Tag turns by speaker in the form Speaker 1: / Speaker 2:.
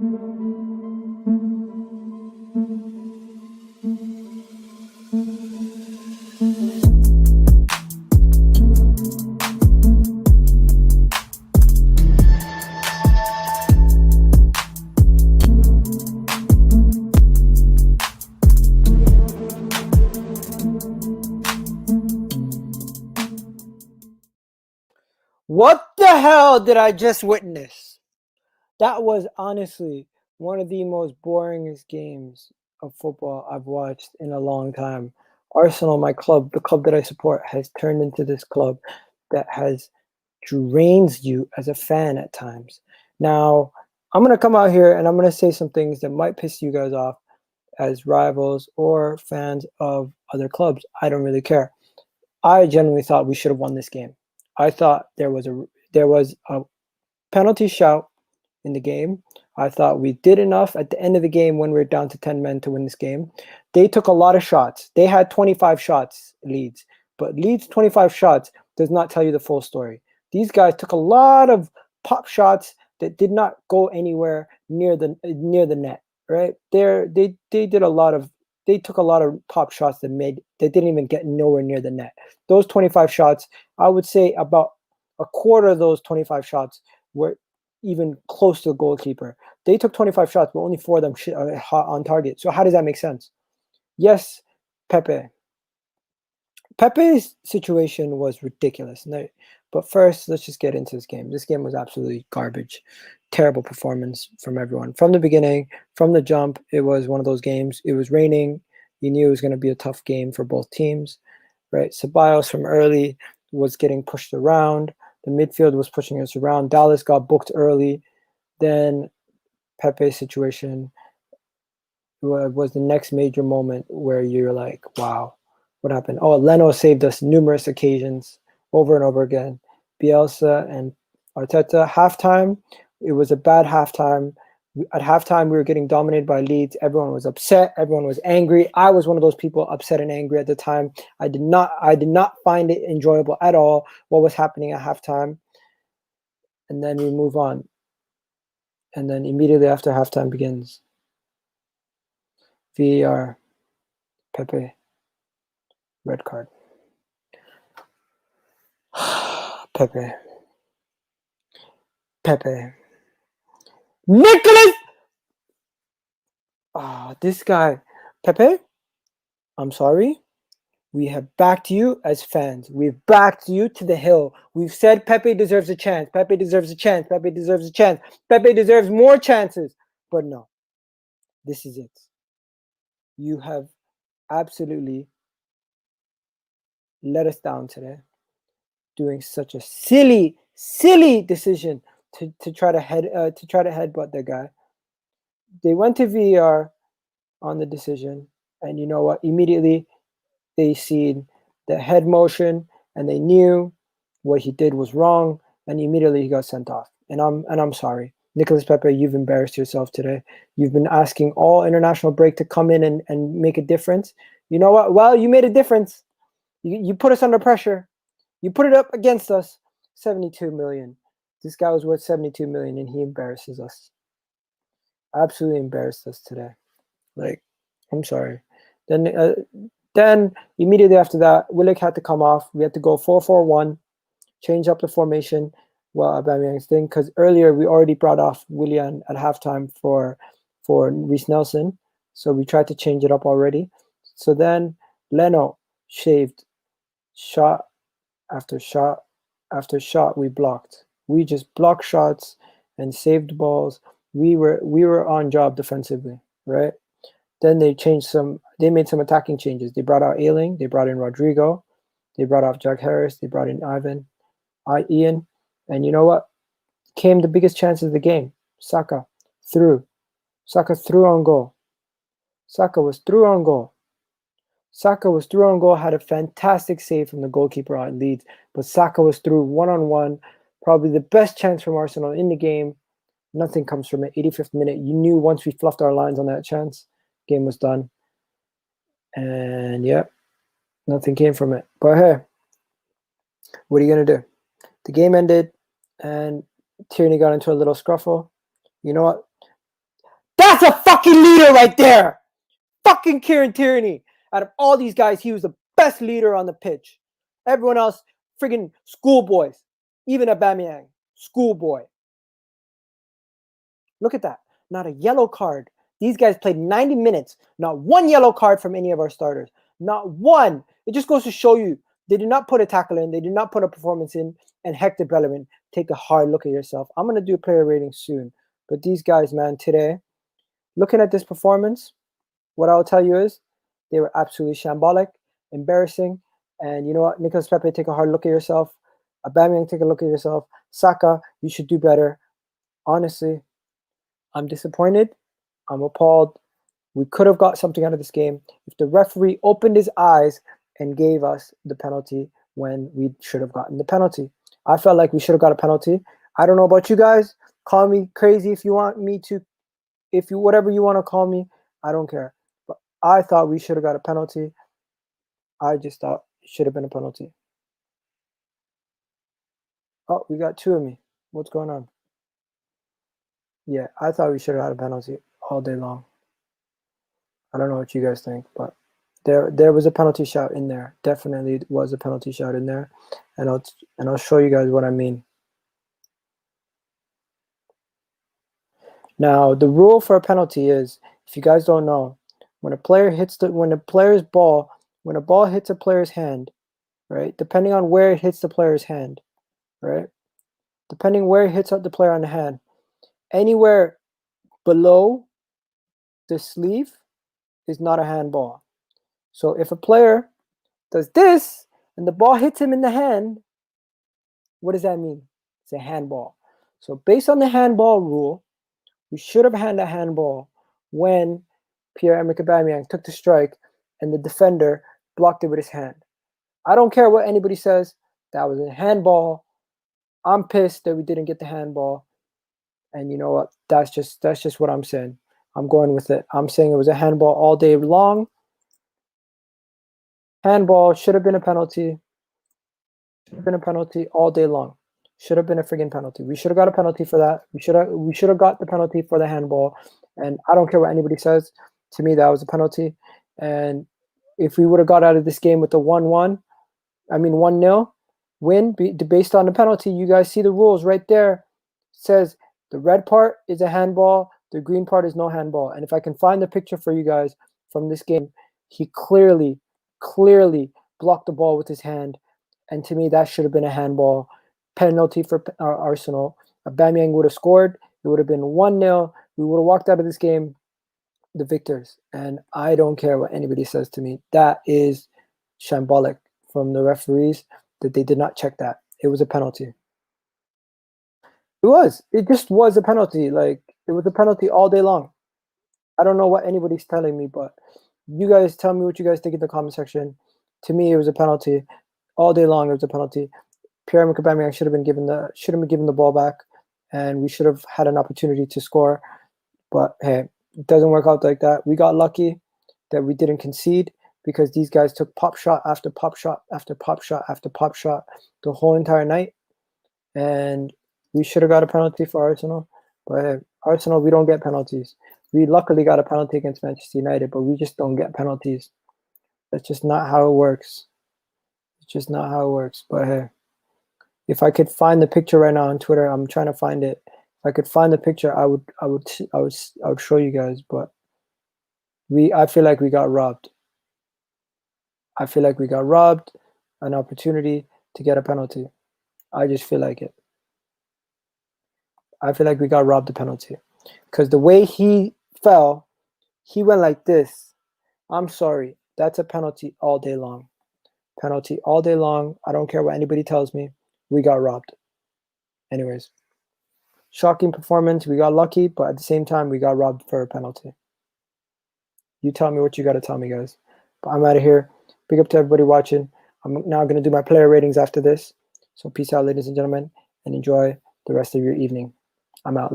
Speaker 1: What the hell did I just witness? That was honestly one of the most boringest games of football I've watched in a long time. Arsenal, my club, the club that I support, has turned into this club that has drains you as a fan at times. Now, I'm going to come out here and I'm going to say some things that might piss you guys off as rivals or fans of other clubs. I don't really care. I genuinely thought we should have won this game. I thought there was a penalty shout in the game. I thought we did enough at the end of the game when we were down to 10 men to win this game. They took a lot of shots. They had 25 shots, Leeds. But Leeds' 25 shots does not tell you the full story. These guys took a lot of pop shots that did not go anywhere near the net, right? They took a lot of pop shots that didn't even get nowhere near the net. Those 25 shots, I would say about a quarter of those 25 shots were even close to the goalkeeper. They took 25 shots, but only 4 of them hot on target. So how does that make sense? Yes, Pepe. Pepe's situation was ridiculous. But first, let's just get into this game. This game was absolutely garbage. Terrible performance from everyone. From the beginning, from the jump, it was one of those games. It was raining. You knew it was going to be a tough game for both teams, right? Ceballos from early was getting pushed around. The midfield was pushing us around. Dallas got booked early. Then Pepe's situation was the next major moment where you're like, wow, what happened? Oh, Leno saved us numerous occasions over and over again. Bielsa and Arteta. Halftime, it was a bad halftime. At halftime, we were getting dominated by Leeds. Everyone was upset. Everyone was angry. I was one of those people upset and angry at the time. I did not find it enjoyable at all what was happening at halftime. And then we move on. And then immediately after halftime begins, VAR, Pepe, red card. Pepe. Nicholas! This guy. Pepe, I'm sorry. We have backed you as fans. We've backed you to the hill. We've said Pepe deserves a chance. Pepe deserves a chance. Pepe deserves a chance. Pepe deserves more chances. But no, this is it. You have absolutely let us down today, doing such a silly decision to try to headbutt the guy. They went to VAR on the decision, and you know what? Immediately they seen the head motion, and they knew what he did was wrong, and immediately he got sent off. And I'm sorry, Nicholas Pepe, you've embarrassed yourself today. You've been asking all international break to come in and make a difference. You know what? Well, you made a difference. You put us under pressure. You put it up against us. 72 million. This guy was worth 72 million, and he embarrasses us. Absolutely embarrassed us today. Like, I'm sorry. Then immediately after that, Willick had to come off. We had to go 4-4-1, change up the formation. Well, Aubameyang's thing, because earlier we already brought off Willian at halftime for Reece Nelson, so we tried to change it up already. So then Leno shaved shot after shot after shot. We blocked. We just blocked shots and saved balls. We were on job defensively, right? Then they made some attacking changes. They brought out Ailing, they brought in Rodrigo, they brought out Jack Harris, they brought in Ian, and you know what? Came the biggest chance of the game. Saka threw on goal. Saka was through on goal, had a fantastic save from the goalkeeper at Leeds, but Saka was through one-on-one, probably the best chance from Arsenal in the game. Nothing comes from it. 85th minute, you knew once we fluffed our lines on that chance, game was done. And yeah, nothing came from it. But hey, what are you going to do? The game ended, and Tierney got into a little scruffle. You know what? That's a fucking leader right there. Fucking Kieran Tierney. Out of all these guys, he was the best leader on the pitch. Everyone else, friggin' schoolboys. Even Aubameyang, schoolboy. Look at that. Not a yellow card. These guys played 90 minutes. Not one yellow card from any of our starters. Not one. It just goes to show you they did not put a tackle in. They did not put a performance in. And Hector Bellerin, take a hard look at yourself. I'm going to do a player rating soon. But these guys, man, today, looking at this performance, what I'll tell you is they were absolutely shambolic, embarrassing. And you know what? Nicolas Pepe, take a hard look at yourself. Aubameyang, take a look at yourself. Saka, you should do better. Honestly, I'm disappointed. I'm appalled. We could have got something out of this game if the referee opened his eyes and gave us the penalty when we should have gotten the penalty. I felt like we should have got a penalty. I don't know about you guys. Call me crazy if you want me to. If you, whatever you want to call me, I don't care. But I thought we should have got a penalty. I just thought it should have been a penalty. Oh, we got two of me. What's going on? Yeah, I thought we should have had a penalty all day long. I don't know what you guys think, but there was a penalty shot in there. Definitely was a penalty shot in there, and I'll show you guys what I mean. Now, the rule for a penalty is, if you guys don't know, when a ball hits a player's hand, right? Depending on where it hits the player's hand, right? Depending where it hits the player on the hand, anywhere below the sleeve is not a handball. So if a player does this and the ball hits him in the hand, what does that mean? It's a handball. So based on the handball rule, we should have had a handball when Pierre-Emerick Aubameyang took the strike and the defender blocked it with his hand. I don't care what anybody says. That was a handball. I'm pissed that we didn't get the handball. And you know what? That's just what I'm saying. I'm going with it. I'm saying it was a handball all day long. Handball should have been a penalty. Should have been a penalty all day long. Should have been a friggin' penalty. We should have got a penalty for that. We should have got the penalty for the handball. And I don't care what anybody says. To me, that was a penalty. And if we would have got out of this game with a 1-1 win based on the penalty, you guys see the rules right there. It says the red part is a handball, the green part is no handball. And if I can find the picture for you guys from this game, he clearly blocked the ball with his hand. And to me, that should have been a handball. Penalty for Arsenal. Aubameyang would have scored. It would have been 1-0. We would have walked out of this game the victors. And I don't care what anybody says to me. That is shambolic from the referees that they did not check that. It was a penalty. It was. It just was a penalty. Like, it was a penalty all day long. I don't know what anybody's telling me, but you guys tell me what you guys think in the comment section. To me, it was a penalty. All day long, it was a penalty. Pierre-Emerick Aubameyang should have been given the ball back, and we should have had an opportunity to score. But hey, it doesn't work out like that. We got lucky that we didn't concede because these guys took pop shot after pop shot after pop shot after pop shot the whole entire night, and we should have got a penalty for Arsenal. But hey, Arsenal, we don't get penalties. We luckily got a penalty against Manchester United, but we just don't get penalties. That's just not how it works. It's just not how it works. But hey, if I could find the picture right now on Twitter, I'm trying to find it. If I could find the picture, I would show you guys. But I feel like we got robbed. I feel like we got robbed an opportunity to get a penalty. I just feel like it. I feel like we got robbed the penalty because the way he fell, he went like this. I'm sorry. That's a penalty all day long. Penalty all day long. I don't care what anybody tells me. We got robbed. Anyways, shocking performance. We got lucky, but at the same time, we got robbed for a penalty. You tell me what you got to tell me, guys. But I'm out of here. Big up to everybody watching. I'm now going to do my player ratings after this. So peace out, ladies and gentlemen, and enjoy the rest of your evening. I'm out.